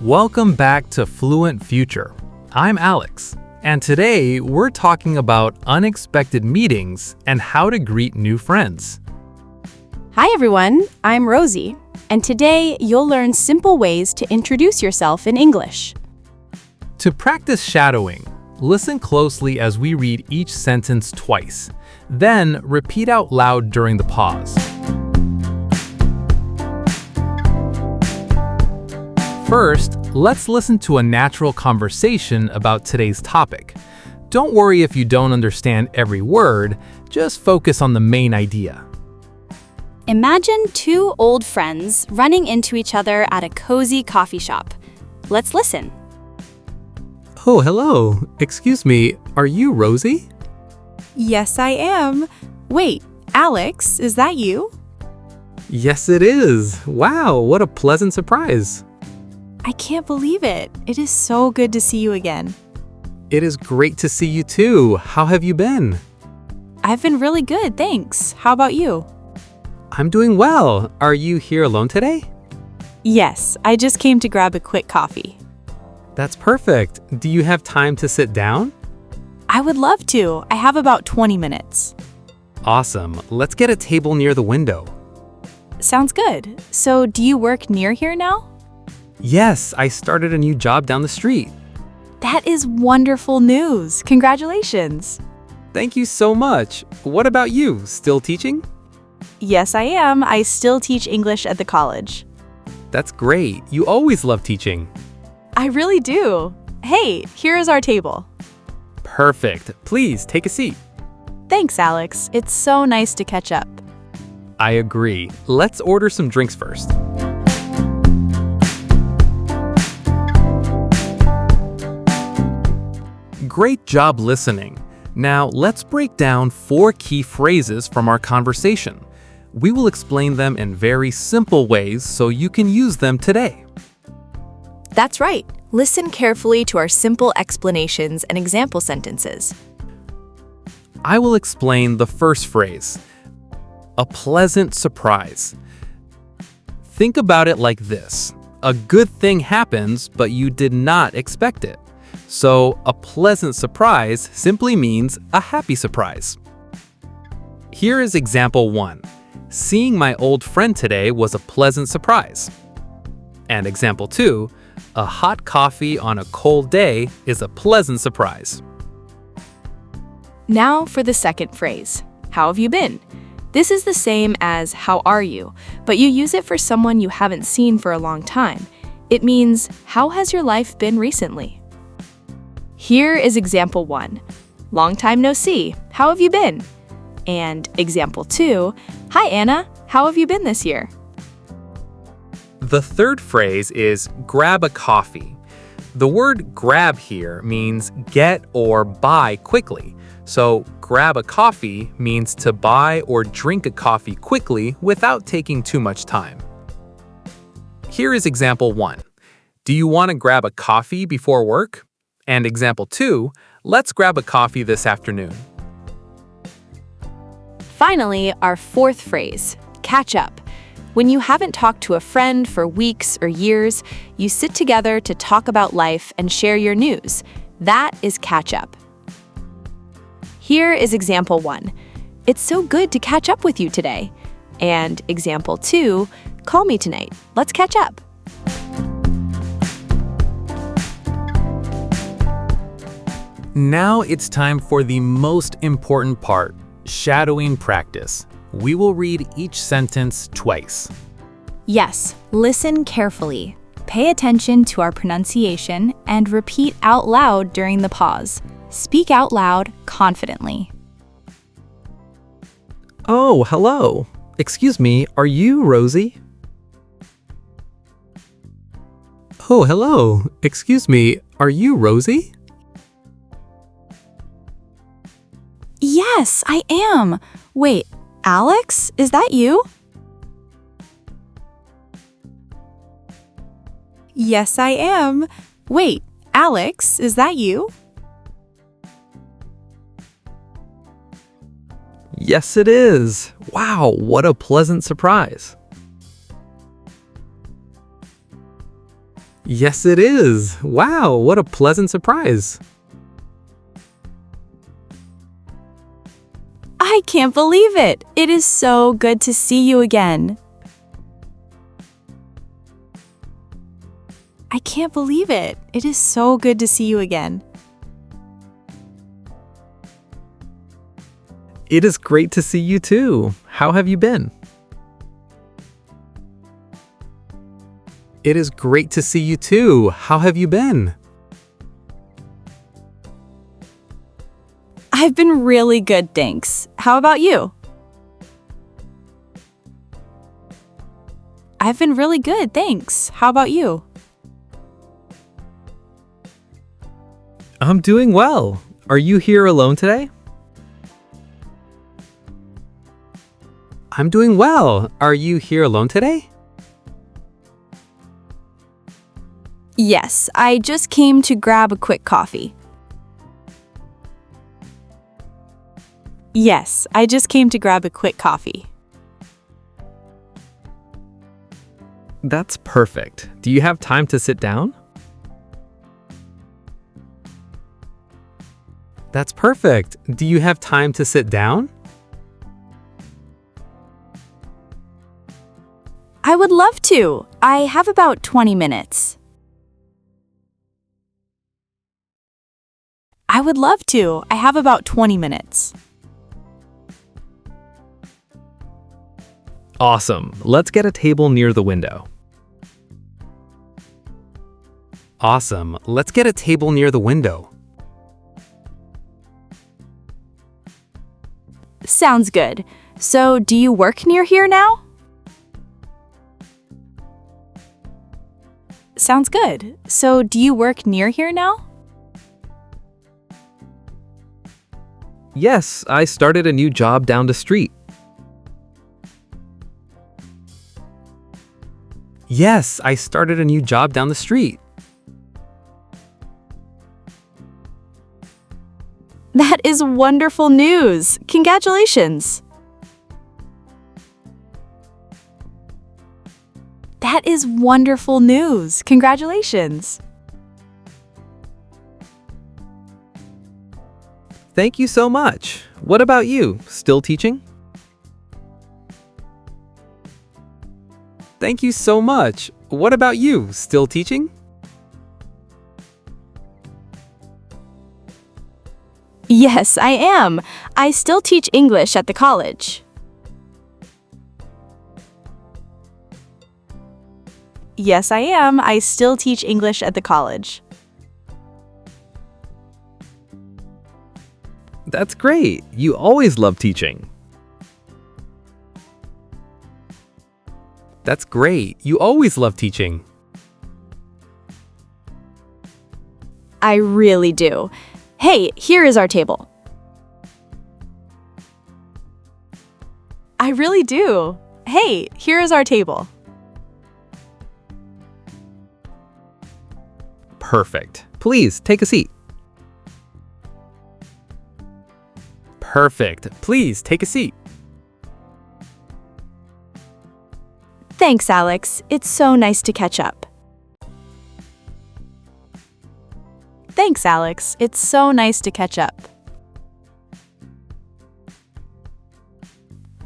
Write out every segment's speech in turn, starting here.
Welcome back to Fluent Future. I'm Alex, and today we're talking about unexpected meetings and how to greet new friends. Hi everyone, I'm Rosie, and today you'll learn simple ways to introduce yourself in English. To practice shadowing, listen closely as we read each sentence twice, then repeat out loud during the pause. First, let's listen to a natural conversation about today's topic. Don't worry if you don't understand every word, just focus on the main idea. Imagine two old friends running into each other at a cozy coffee shop. Let's listen. Oh, hello. Excuse me, are you Rosie? Yes, I am. Wait, Alex, is that you? Yes, it is. Wow, what a pleasant surprise. I can't believe it. It is so good to see you again. It is great to see you too. How have you been? I've been really good, thanks. How about you? I'm doing well. Are you here alone today? Yes, I just came to grab a quick coffee. That's perfect. Do you have time to sit down? I would love to. I have about 20 minutes. Awesome. Let's get a table near the window. Sounds good. So, do you work near here now? Yes, I started a new job down the street. That is wonderful news. Congratulations. Thank you so much. What about you? Still teaching? Yes, I am. I still teach English at the college. That's great. You always love teaching. I really do. Hey, here is our table. Perfect. Please take a seat. Thanks, Alex. It's so nice to catch up. I agree. Let's order some drinks first. Great job listening. Now let's break down 4 key phrases from our conversation. We will explain them in very simple ways so you can use them today. That's right. Listen carefully to our simple explanations and example sentences. I will explain the first phrase. A pleasant surprise. Think about it like this. A good thing happens, but you did not expect it. So, a pleasant surprise simply means a happy surprise. Here is example 1. Seeing my old friend today was a pleasant surprise. And example 2. A hot coffee on a cold day is a pleasant surprise. Now for the second phrase. How have you been? This is the same as how are you, but you use it for someone you haven't seen for a long time. It means, how has your life been recently? Here is example 1. Long time no see. How have you been? And example 2. Hi, Anna. How have you been this year? The third phrase is grab a coffee. The word grab here means get or buy quickly. So grab a coffee means to buy or drink a coffee quickly without taking too much time. Here is example 1. Do you want to grab a coffee before work? And example 2, let's grab a coffee this afternoon. Finally, our fourth phrase, catch up. When you haven't talked to a friend for weeks or years, you sit together to talk about life and share your news. That is catch up. Here is example 1. It's so good to catch up with you today. And example 2, call me tonight. Let's catch up. Now it's time for the most important part, shadowing practice. We will read each sentence twice. Yes, listen carefully. Pay attention to our pronunciation and repeat out loud during the pause. Speak out loud confidently. Oh, hello. Excuse me, are you Rosie? Oh, hello. Excuse me, are you Rosie? Yes, I am. Wait, Alex, is that you? Yes, I am. Wait, Alex, is that you? Yes, it is. Wow, what a pleasant surprise. Yes, it is. Wow, what a pleasant surprise. I can't believe it. It is so good to see you again. I can't believe it. It is so good to see you again. It is great to see you too. How have you been? It is great to see you too. How have you been? I've been really good, thanks. How about you? I've been really good, thanks. How about you? I'm doing well. Are you here alone today? I'm doing well. Are you here alone today? Yes, I just came to grab a quick coffee. Yes, I just came to grab a quick coffee. That's perfect. Do you have time to sit down? That's perfect. Do you have time to sit down? I would love to. I have about 20 minutes. I would love to. I have about 20 minutes. Awesome. Let's get a table near the window. Awesome. Let's get a table near the window. Sounds good. So, do you work near here now? Sounds good. So, do you work near here now? Yes, I started a new job down the street. Yes, I started a new job down the street. That is wonderful news. Congratulations. That is wonderful news. Congratulations. Thank you so much. What about you? Still teaching? Thank you so much. What about you? Still teaching? Yes, I am. I still teach English at the college. Yes, I am. I still teach English at the college. That's great. You always love teaching. That's great. You always love teaching. I really do. Hey, here is our table. I really do. Hey, here is our table. Perfect. Please take a seat. Perfect. Please take a seat. Thanks, Alex. It's so nice to catch up. Thanks, Alex. It's so nice to catch up.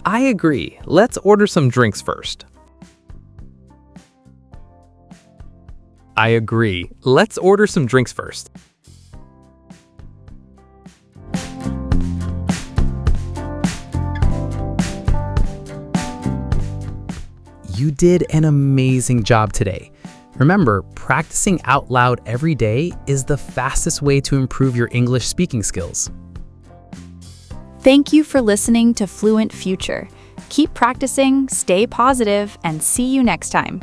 I agree. Let's order some drinks first. I agree. Let's order some drinks first. You did an amazing job today. Remember, practicing out loud every day is the fastest way to improve your English speaking skills. Thank you for listening to Fluent Future. Keep practicing, stay positive, and see you next time.